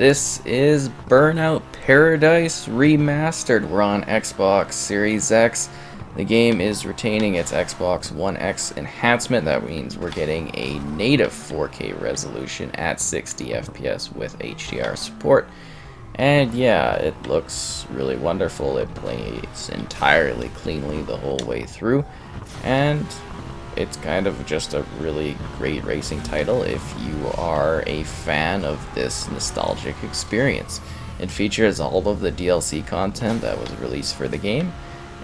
This is Burnout Paradise Remastered. We're on Xbox Series X. The game is retaining its Xbox One X enhancement. That means we're getting a native 4K resolution at 60 FPS with HDR support. And yeah, it looks really wonderful. It plays entirely cleanly the whole way through. And it's kind of just a really great racing title if you are a fan of this nostalgic experience. It features all of the DLC content that was released for the game,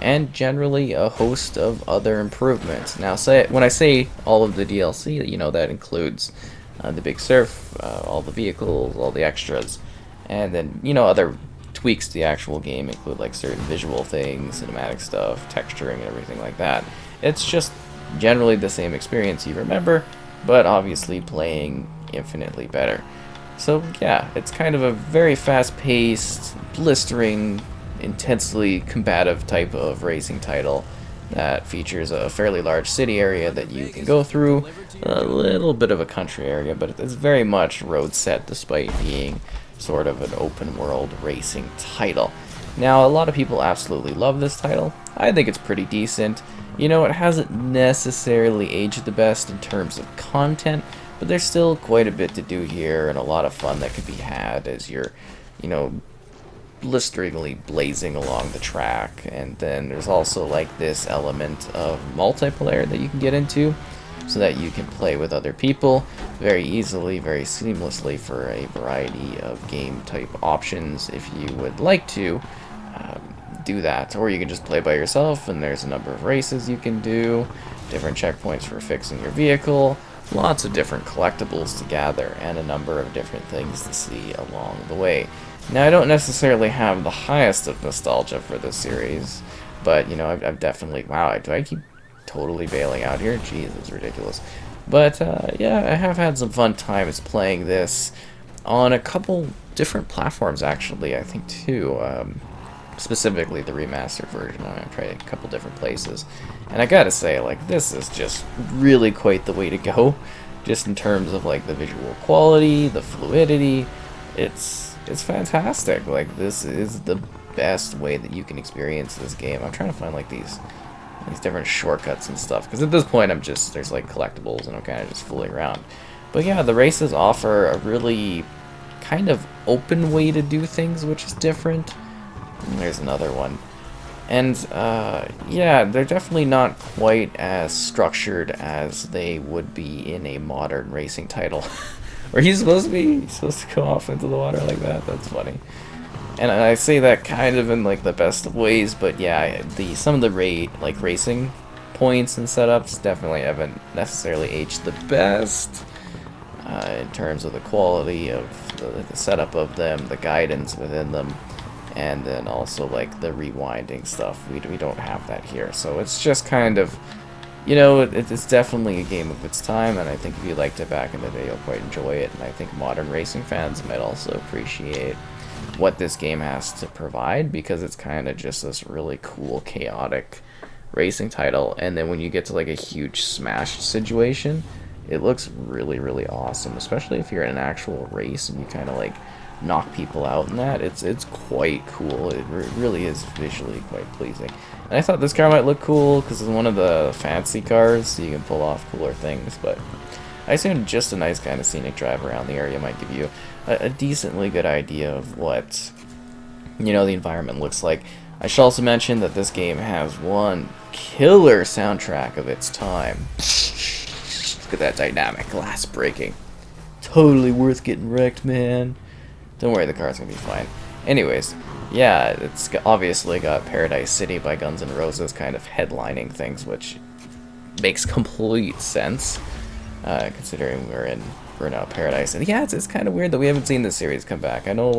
and generally a host of other improvements. Now, when I say all of the DLC, you know, that includes the big surf, all the vehicles, all the extras, and then, you know, other tweaks to the actual game include like certain visual things, cinematic stuff, texturing, and everything like that. It's just generally the same experience you remember, but obviously playing infinitely better. So yeah, it's kind of a very fast-paced, blistering, intensely combative type of racing title that features a fairly large city area that you can go through, a little bit of a country area, but it's very much road set despite being sort of an open world racing title. Now, a lot of people absolutely love this title. I think it's pretty decent. You know, it hasn't necessarily aged the best in terms of content, but there's still quite a bit to do here and a lot of fun that can be had as you're, you know, blisteringly blazing along the track. And then there's also like this element of multiplayer that you can get into so that you can play with other people very easily, very seamlessly for a variety of game type options if you would like to do that. Or you can just play by yourself, and there's a number of races you can do, different checkpoints for fixing your vehicle, lots of different collectibles to gather, and a number of different things to see along the way. Now, I don't necessarily have the highest of nostalgia for this series, but, you know, I've definitely... Wow, do I keep totally bailing out here? Jeez, it's ridiculous. But, yeah, I have had some fun times playing this on a couple different platforms, actually, I think, too. Specifically the remastered version. I've tried a couple different places, and I gotta say, like, this is just really quite the way to go, just in terms of like the visual quality, the fluidity. It's fantastic. Like, this is the best way that you can experience this game. I'm trying to find like these different shortcuts and stuff, because at this point there's like collectibles and I'm kind of just fooling around. But yeah, the races offer a really kind of open way to do things, which is different. There's another one. And, yeah, they're definitely not quite as structured as they would be in a modern racing title. Where he's supposed to go off into the water like that. That's funny. And I say that kind of in, like, the best of ways, but yeah, some of the racing points and setups definitely haven't necessarily aged the best. In terms of the quality of the setup of them, the guidance within them, and then also like the rewinding stuff. We don't have that here, so it's just kind of, you know, it's definitely a game of its time, and I think if you liked it back in the day, you'll quite enjoy it. And I think modern racing fans might also appreciate what this game has to provide, because it's kind of just this really cool, chaotic racing title. And then when you get to like a huge smash situation, it looks really, really awesome, especially if you're in an actual race and you kind of like knock people out in that. It's quite cool. It really is visually quite pleasing. And I thought this car might look cool because it's one of the fancy cars, so you can pull off cooler things, but I assume just a nice kind of scenic drive around the area might give you a decently good idea of what, you know, the environment looks like. I should also mention that this game has one killer soundtrack of its time. Look at that dynamic, glass breaking. Totally worth getting wrecked, man. Don't worry, the car's gonna be fine. Anyways, yeah, it's obviously got Paradise City by Guns N' Roses kind of headlining things, which makes complete sense, considering we're in Burnout Paradise. And yeah, it's kind of weird that we haven't seen this series come back. I know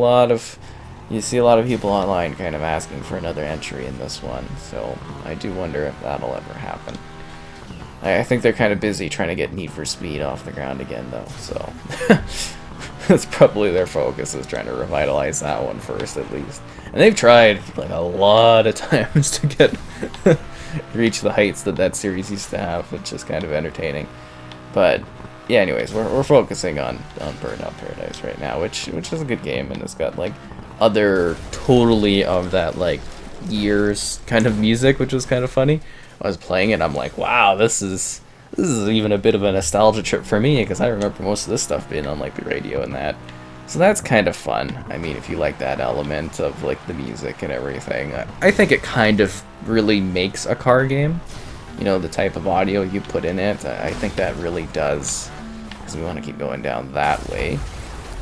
you see a lot of people online kind of asking for another entry in this one, so I do wonder if that'll ever happen. I think they're kind of busy trying to get Need for Speed off the ground again, though, so... That's probably their focus, is trying to revitalize that one first, at least. And they've tried, like, a lot of times to get reach the heights that series used to have, which is kind of entertaining. But yeah, anyways, we're focusing on Burnout Paradise right now, which is a good game, and it's got like other totally of that like years kind of music, which was kind of funny. I was playing it, I'm like, wow, this is even a bit of a nostalgia trip for me because I remember most of this stuff being on like the radio and that. So that's kind of fun. I mean, if you like that element of like the music and everything, I think it kind of really makes a car game. You know, the type of audio you put in it, I think that really does, because we want to keep going down that way.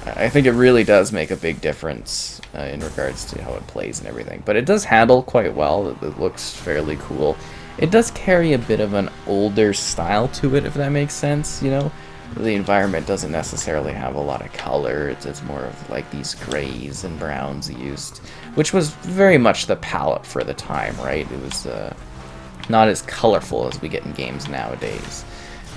I think it really does make a big difference in regards to how it plays and everything. But it does handle quite well. It looks fairly cool. It does carry a bit of an older style to it, if that makes sense, you know? The environment doesn't necessarily have a lot of color. It's more of like these grays and browns used, which was very much the palette for the time, right? It was not as colorful as we get in games nowadays.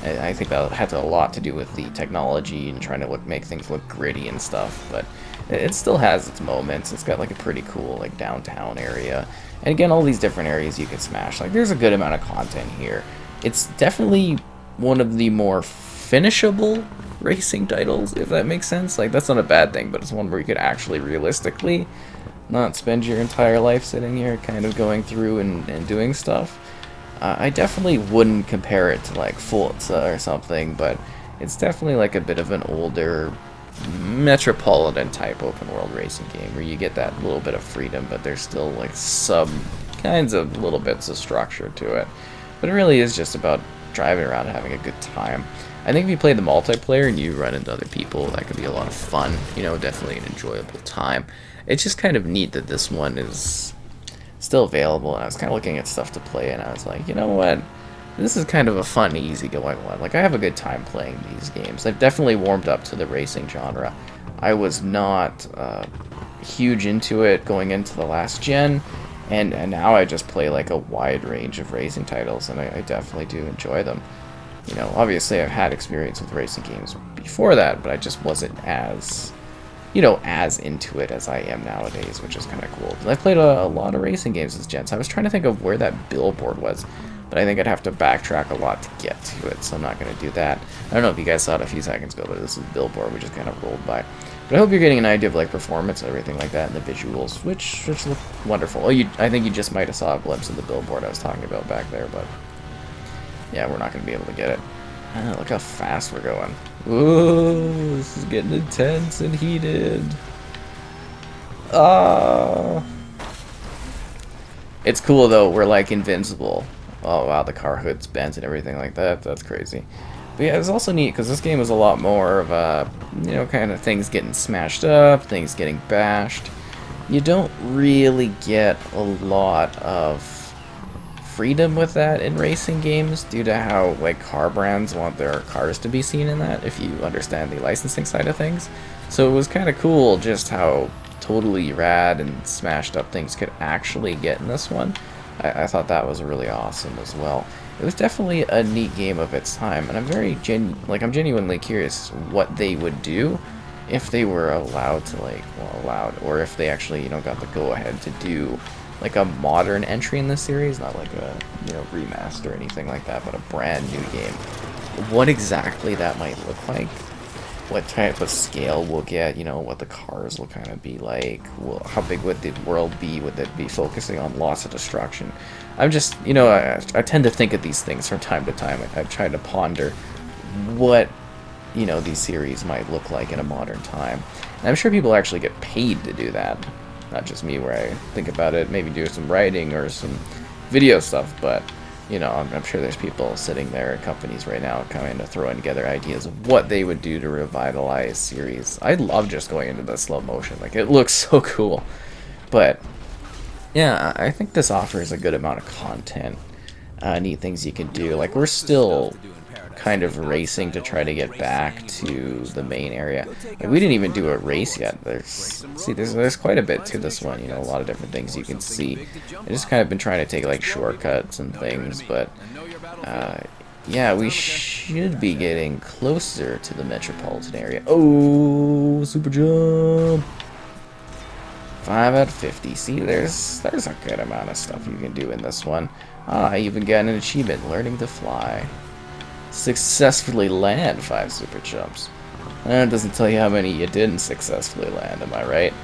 I think that had a lot to do with the technology and trying to make things look gritty and stuff, but it still has its moments. It's got like a pretty cool like downtown area, and again, all these different areas you can smash. Like, there's a good amount of content here. It's definitely one of the more finishable racing titles, if that makes sense. Like, that's not a bad thing, but it's one where you could actually realistically not spend your entire life sitting here kind of going through and doing stuff. I definitely wouldn't compare it to like Forza or something, but it's definitely like a bit of an older metropolitan type open world racing game where you get that little bit of freedom, but there's still like some kinds of little bits of structure to it. But it really is just about driving around and having a good time. I think if you play the multiplayer and you run into other people, that could be a lot of fun, you know, definitely an enjoyable time. It's just kind of neat that this one is still available, and I was kind of looking at stuff to play, and I was like, you know what, this is kind of a fun, easygoing one. Like, I have a good time playing these games. I've definitely warmed up to the racing genre. I was not huge into it going into the last gen, and now I just play like a wide range of racing titles, and I definitely do enjoy them. You know, obviously I've had experience with racing games before that, but I just wasn't as, you know, as into it as I am nowadays, which is kind of cool. I've played a lot of racing games as gens. I was trying to think of where that billboard was, but I think I'd have to backtrack a lot to get to it, so I'm not going to do that. I don't know if you guys saw it a few seconds ago, but this is billboard we just kind of rolled by. But I hope you're getting an idea of like performance and everything like that, and the visuals, which look wonderful. Oh, I think you just might have saw a glimpse of the billboard I was talking about back there, but yeah, we're not going to be able to get it. Look how fast we're going. Ooh, this is getting intense and heated. It's cool though, we're like invincible. Oh wow, the car hood's bent and everything like that. That's crazy. But yeah, it's also neat because this game is a lot more of a, you know, kind of things getting smashed up, things getting bashed. You don't really get a lot of freedom with that in racing games due to how like car brands want their cars to be seen in that, if you understand the licensing side of things. So it was kind of cool just how totally rad and smashed up things could actually get in this one. I thought that was really awesome as well. It was definitely a neat game of its time, and I'm very I'm genuinely curious what they would do if they were allowed to or if they actually, you know, got the go ahead to do like a modern entry in this series, not like a, you know, remaster or anything like that, but a brand new game. What exactly that might look like, what type of scale we'll get, you know, what the cars will kind of be like, how big would the world be, would it be focusing on lots of destruction? I'm just, you know, I tend to think of these things from time to time. I've tried to ponder what, you know, these series might look like in a modern time. And I'm sure people actually get paid to do that. Not just me, where I think about it, maybe do some writing or some video stuff, but, you know, I'm sure there's people sitting there at companies right now kind of throwing together ideas of what they would do to revitalize series. I love just going into the slow motion. Like, it looks so cool. But, yeah, I think this offers a good amount of content. Neat things you can do. Like, we're still kind of racing to try to get back to the main area. Like, we didn't even do a race yet. There's quite a bit to this one, you know, a lot of different things you can see. I just kind of been trying to take like shortcuts and things, but yeah, we should be getting closer to the metropolitan area. Oh, super jump! 5 out of 50. See, there's a good amount of stuff you can do in this one. I even got an achievement, learning to fly. successfully land 5 super jumps. It doesn't tell you how many you didn't successfully land, am I right?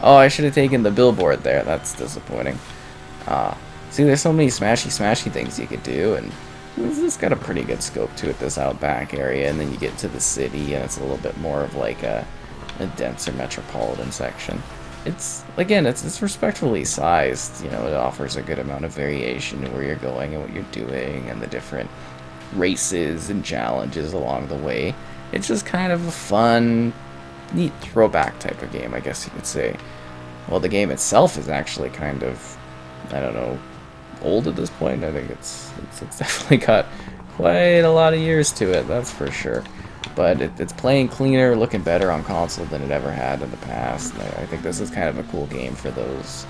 Oh, I should have taken the billboard there. That's disappointing. See, there's so many smashy things you could do, and this has got a pretty good scope to it, this outback area, and then you get to the city, and it's a little bit more of like a denser metropolitan section. It's, again, it's respectfully sized. You know, it offers a good amount of variation in where you're going and what you're doing, and the different races and challenges along the way. It's just kind of a fun, neat throwback type of game, I guess you could say. Well, the game itself is actually kind of, I don't know, old at this point. I think it's definitely got quite a lot of years to it, that's for sure. But it's playing cleaner, looking better on console than it ever had in the past. I think this is kind of a cool game for those,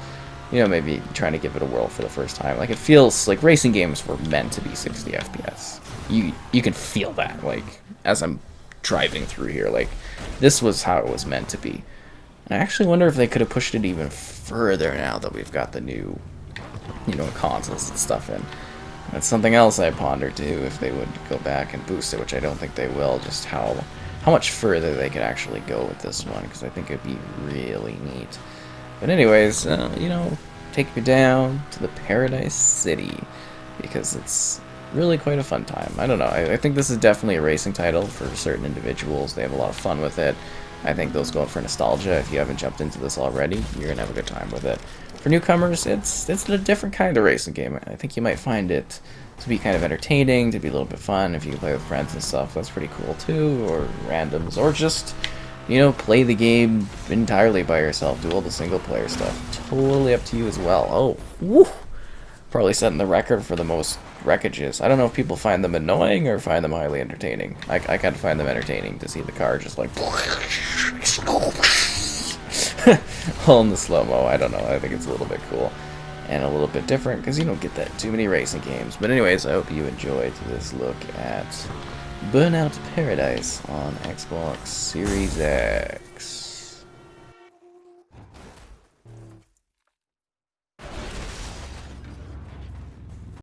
you know, maybe trying to give it a whirl for the first time. Like, it feels like racing games were meant to be 60 FPS. You can feel that, like, as I'm driving through here. Like, this was how it was meant to be. And I actually wonder if they could have pushed it even further now that we've got the new, you know, consoles and stuff in. That's something else I ponder too, if they would go back and boost it, which I don't think they will, just how much further they could actually go with this one, because I think it'd be really neat. But anyways, you know, take me down to the Paradise City, because it's really quite a fun time. I don't know, I think this is definitely a racing title for certain individuals. They have a lot of fun with it. I think those going for nostalgia, if you haven't jumped into this already, you're going to have a good time with it. For newcomers, it's a different kind of racing game. I think you might find it to be kind of entertaining, to be a little bit fun. If you can play with friends and stuff, that's pretty cool too, or randoms, or just, you know, play the game entirely by yourself, do all the single player stuff. Totally up to you as well. Oh, woo! Probably setting the record for the most wreckages. I don't know if people find them annoying or find them highly entertaining. I kind of find them entertaining to see the car just like all in the slow-mo. I don't know. I think it's a little bit cool and a little bit different because you don't get that too many racing games. But anyways, I hope you enjoyed this look at Burnout Paradise on Xbox Series X.